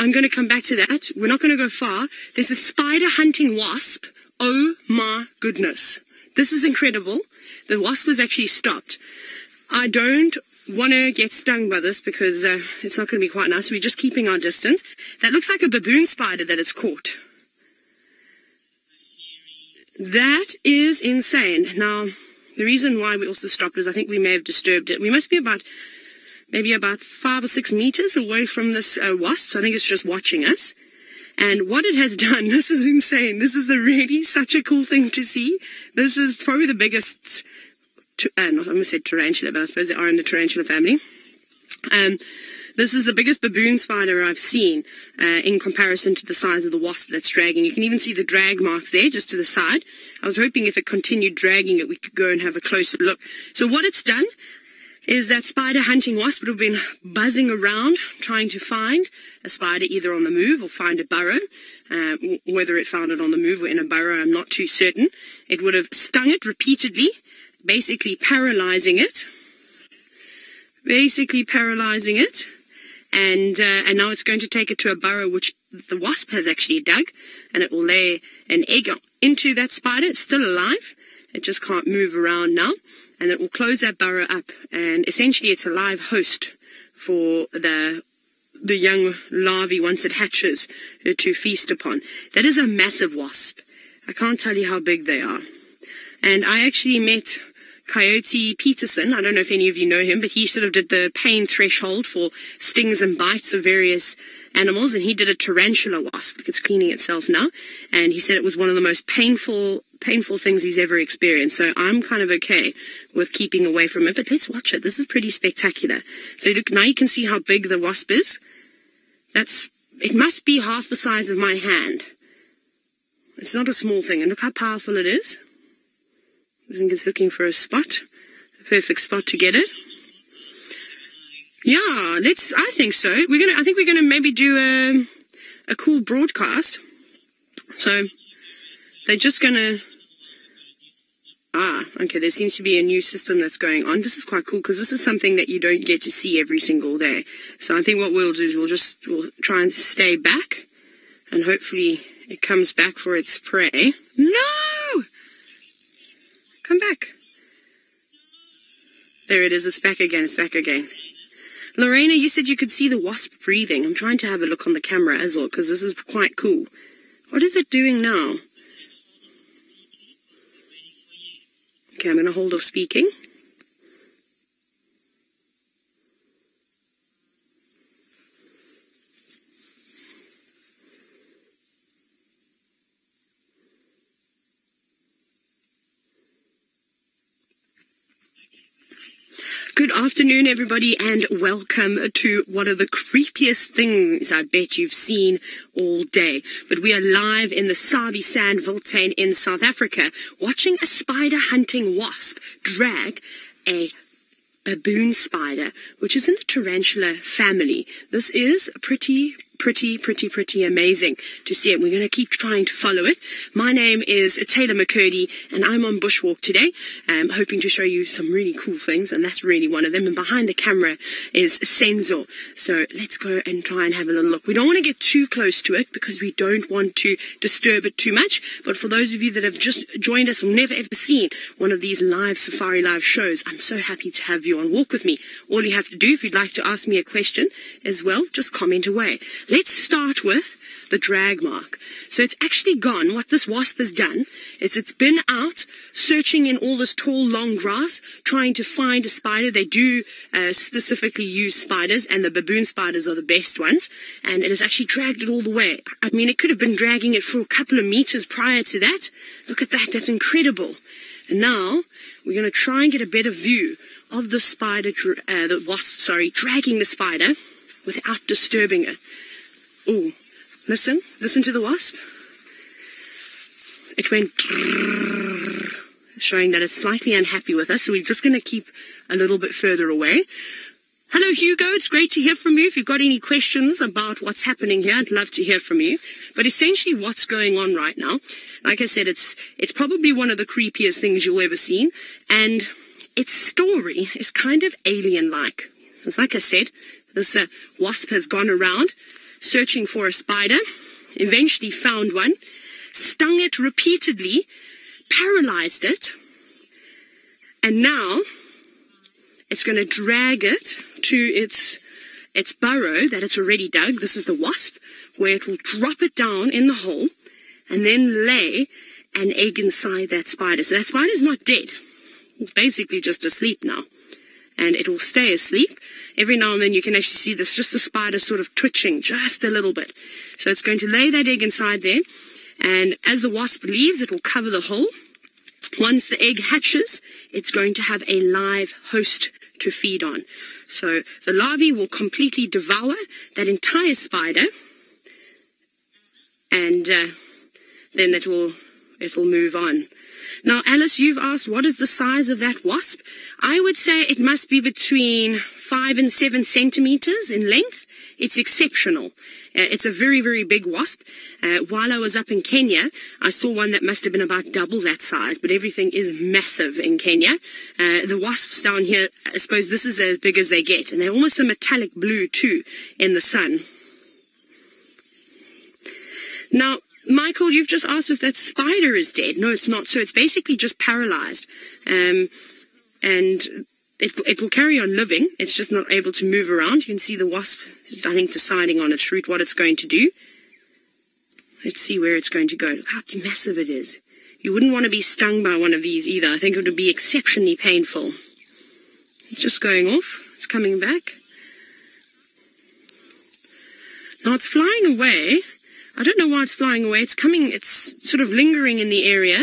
I'm going to come back to that. We're not going to go far. There's a spider hunting wasp. Oh my goodness. This is incredible. The wasp was actually stopped. I don't want to get stung by this because it's not going to be quite nice. We're just keeping our distance. That looks like a baboon spider that it's caught. That is insane. Now, the reason why we also stopped is I think we may have disturbed it. We must be maybe about 5 or 6 meters away from this wasp. So I think it's just watching us. And what it has done, this is insane. This is really such a cool thing to see. This is probably the biggest, I'm going to say tarantula, but I suppose they are in the tarantula family. This is the biggest baboon spider I've seen in comparison to the size of the wasp that's dragging. You can even see the drag marks there just to the side. I was hoping if it continued dragging it, we could go and have a closer look. So what it's done is that spider hunting wasp would have been buzzing around trying to find a spider either on the move or find a burrow. Whether it found it on the move or in a burrow, I'm not too certain. It would have stung it repeatedly, basically paralyzing it. And now it's going to take it to a burrow which the wasp has actually dug, and it will lay an egg into that spider. It's still alive. It just can't move around now. And it will close that burrow up, and essentially it's a live host for the young larvae once it hatches to feast upon. That is a massive wasp. I can't tell you how big they are. And I actually met Coyote Peterson. I don't know if any of you know him, but he sort of did the pain threshold for stings and bites of various animals, and he did a tarantula wasp. It's cleaning itself now, and he said it was one of the most painful things he's ever experienced. So I'm kind of okay with keeping away from it, but let's watch it. This is pretty spectacular. So look, now you can see how big the wasp is. It must be half the size of my hand. It's not a small thing, and look how powerful it is. I think it's looking for a spot, a perfect spot to get it. Yeah, I think so. I think we're gonna maybe do a cool broadcast. So they're just gonna, okay, there seems to be a new system that's going on. This is quite cool because this is something that you don't get to see every single day. So I think what we'll do is we'll try and stay back, and hopefully it comes back for its prey. No! Come back. There it is. It's back again. Lorena, you said you could see the wasp breathing. I'm trying to have a look on the camera as well because this is quite cool. What is it doing now? Okay, I'm going to hold off speaking. Good afternoon, everybody, and welcome to one of the creepiest things I bet you've seen all day. But we are live in the Sabi Sandvultain in South Africa, watching a spider hunting wasp drag a baboon spider, which is in the tarantula family. This is pretty amazing to see it. We're going to keep trying to follow it. My name is Taylor McCurdy, and I'm on Bushwalk today. I'm hoping to show you some really cool things, and that's really one of them. And behind the camera is Senzo. So let's go and try and have a little look. We don't want to get too close to it because we don't want to disturb it too much. But for those of you that have just joined us or never ever seen one of these live safari live shows, I'm so happy to have you on Walk With Me. All you have to do, if you'd like to ask me a question as well, just comment away. Let's start with the drag mark. So it's actually gone. What this wasp has done is it's been out searching in all this tall, long grass, trying to find a spider. They do specifically use spiders, and the baboon spiders are the best ones. And it has actually dragged it all the way. I mean, it could have been dragging it for a couple of meters prior to that. Look at that. That's incredible. And now we're going to try and get a better view of the spider, the wasp, dragging the spider without disturbing it. Oh, listen to the wasp. It went showing that it's slightly unhappy with us, so we're just going to keep a little bit further away. Hello, Hugo. It's great to hear from you. If you've got any questions about what's happening here, I'd love to hear from you. But essentially what's going on right now, like I said, it's probably one of the creepiest things you'll ever seen, and its story is kind of alien-like. It's like I said, this wasp has gone around searching for a spider, eventually found one, stung it repeatedly, paralyzed it, and now it's going to drag it to its burrow that it's already dug. This is the wasp, where it will drop it down in the hole and then lay an egg inside that spider. So that spider's not dead. It's basically just asleep now. And it will stay asleep. Every now and then you can actually see this, just the spider sort of twitching just a little bit. So it's going to lay that egg inside there. And as the wasp leaves, it will cover the hole. Once the egg hatches, it's going to have a live host to feed on. So the larvae will completely devour that entire spider, and then it will move on. Now, Alice, you've asked, what is the size of that wasp? I would say it must be between 5 and 7 centimeters in length. It's exceptional. It's a very, very big wasp. While I was up in Kenya, I saw one that must have been about double that size, but everything is massive in Kenya. The wasps down here, I suppose this is as big as they get, and they're almost a metallic blue too in the sun. Now, Michael, you've just asked if that spider is dead. No, it's not. So it's basically just paralyzed. And it will carry on living. It's just not able to move around. You can see the wasp, I think, deciding on its route what it's going to do. Let's see where it's going to go. Look how massive it is. You wouldn't want to be stung by one of these either. I think it would be exceptionally painful. It's just going off. It's coming back. Now it's flying away. I don't know why it's flying away. It's coming, it's sort of lingering in the area.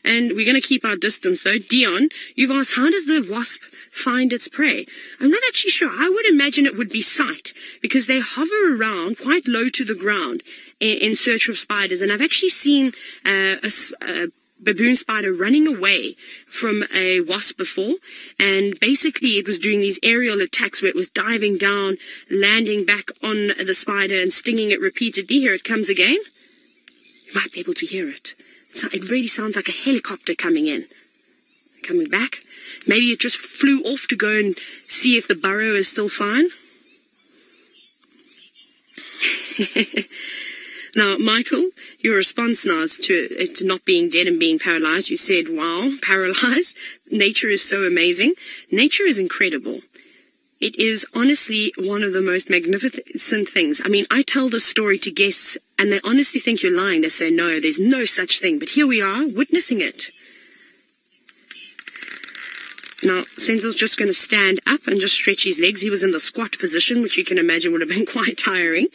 And we're going to keep our distance, though. Dion, you've asked, how does the wasp find its prey? I'm not actually sure. I would imagine it would be sight, because they hover around quite low to the ground in search of spiders. And I've actually seen a baboon spider running away from a wasp before, and basically it was doing these aerial attacks where it was diving down, landing back on the spider and stinging it repeatedly. Here it comes again. You might be able to hear it. It really sounds like a helicopter coming in. Coming back. Maybe it just flew off to go and see if the burrow is still fine. Now, Michael, your response now is to it not being dead and being paralyzed. You said, wow, paralyzed. Nature is so amazing. Nature is incredible. It is honestly one of the most magnificent things. I mean, I tell this story to guests and they honestly think you're lying. They say, no, there's no such thing. But here we are, witnessing it. Now, Senzel's just going to stand up and just stretch his legs. He was in the squat position, which you can imagine would have been quite tiring.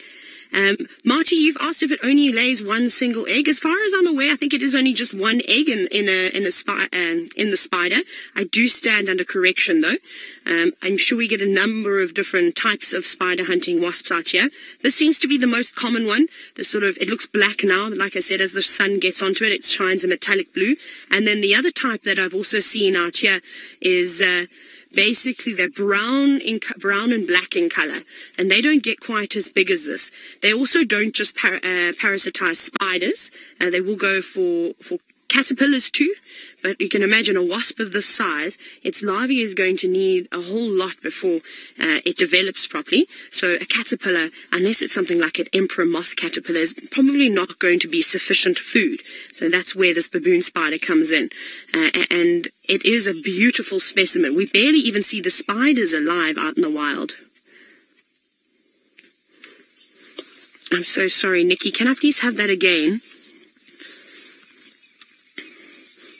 Marty, you've asked if it only lays one single egg. As far as I'm aware, I think it is only just one egg in the spider. I do stand under correction, though. I'm sure we get a number of different types of spider hunting wasps out here. This seems to be the most common one. It looks black now, but like I said, as the sun gets onto it, it shines a metallic blue. And then the other type that I've also seen out here is basically they're brown and black in color, and they don't get quite as big as this. They also don't just parasitize spiders. They will go for caterpillars too, but you can imagine a wasp of this size, its larvae is going to need a whole lot before it develops properly. So a caterpillar, unless it's something like an emperor moth caterpillar, is probably not going to be sufficient food. So that's where this baboon spider comes in. And it is a beautiful specimen. We barely even see the spiders alive out in the wild. I'm so sorry, Nikki. Can I please have that again?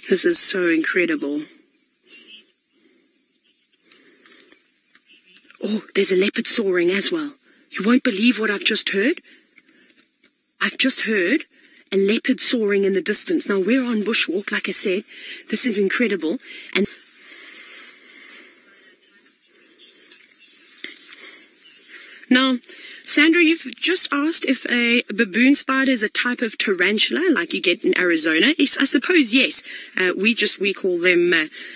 This is so incredible. Oh, there's a leopard soaring as well. You won't believe what I've just heard. I've just heard a leopard soaring in the distance. Now, we're on bushwalk, like I said. This is incredible. And now, Sandra, you've just asked if a baboon spider is a type of tarantula like you get in Arizona. Yes, I suppose yes. We call them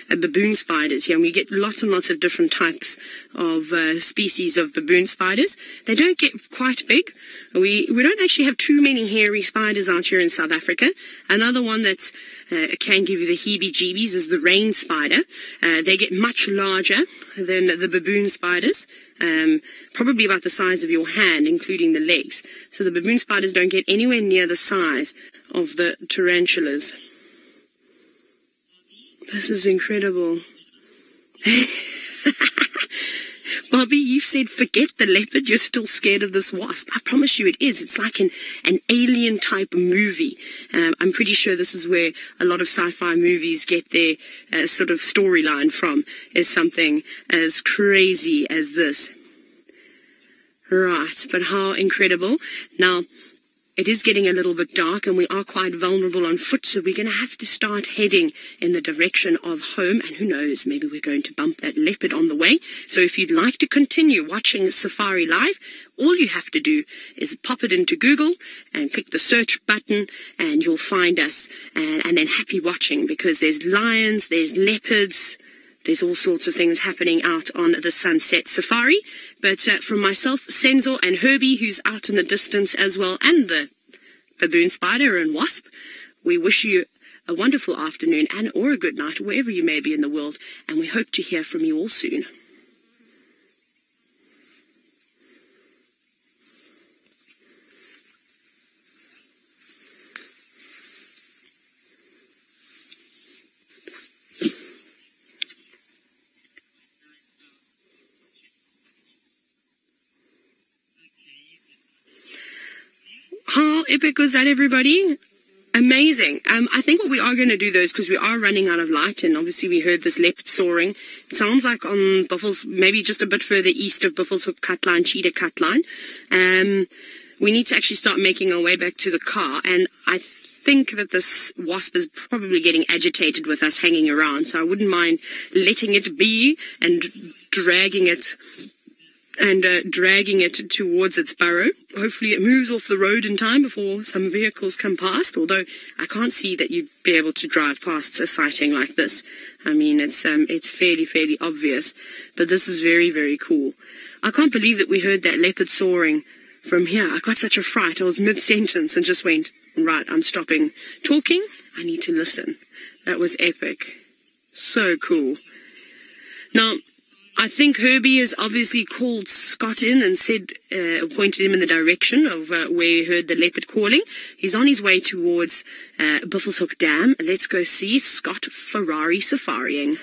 baboon spiders here, and we get lots and lots of different types of species of baboon spiders. They don't get quite big. We don't actually have too many hairy spiders out here in South Africa. Another one that can give you the heebie-jeebies is the rain spider. They get much larger than the baboon spiders, probably about the size of your hand, including the legs. So the baboon spiders don't get anywhere near the size of the tarantulas. This is incredible. Bobby, you've said forget the leopard, you're still scared of this wasp. I promise you it is. It's like an alien type movie. I'm pretty sure this is where a lot of sci-fi movies get their sort of storyline from, is something as crazy as this. Right, but how incredible. Now, it is getting a little bit dark and we are quite vulnerable on foot, so we're going to have to start heading in the direction of home, and who knows, maybe we're going to bump that leopard on the way. So if you'd like to continue watching Safari Live, all you have to do is pop it into Google and click the search button and you'll find us, and then happy watching, because there's lions, there's leopards, there's all sorts of things happening out on the Sunset Safari. But from myself, Senzo, and Herbie, who's out in the distance as well, and the baboon spider and wasp, we wish you a wonderful afternoon and or a good night, wherever you may be in the world, and we hope to hear from you all soon. How epic was that, everybody? Amazing. I think what we are going to do, though, is because we are running out of light, and obviously we heard this leopard soaring. It sounds like on Buffels, maybe just a bit further east of Buffelshoek Cutline, Cheetah Cutline. We need to actually start making our way back to the car, and I think that this wasp is probably getting agitated with us hanging around, so I wouldn't mind letting it be and dragging it towards its burrow. Hopefully it moves off the road in time before some vehicles come past, although I can't see that you'd be able to drive past a sighting like this. I mean, it's fairly obvious, but this is very, very cool. I can't believe that we heard that leopard soaring from here. I got such a fright. I was mid-sentence and just went, right, I'm stopping talking. I need to listen. That was epic. So cool. Now, I think Herbie has obviously called Scott in and said, pointed him in the direction of where he heard the leopard calling. He's on his way towards Buffelshoek Dam. Let's go see Scott Ferrari safarying.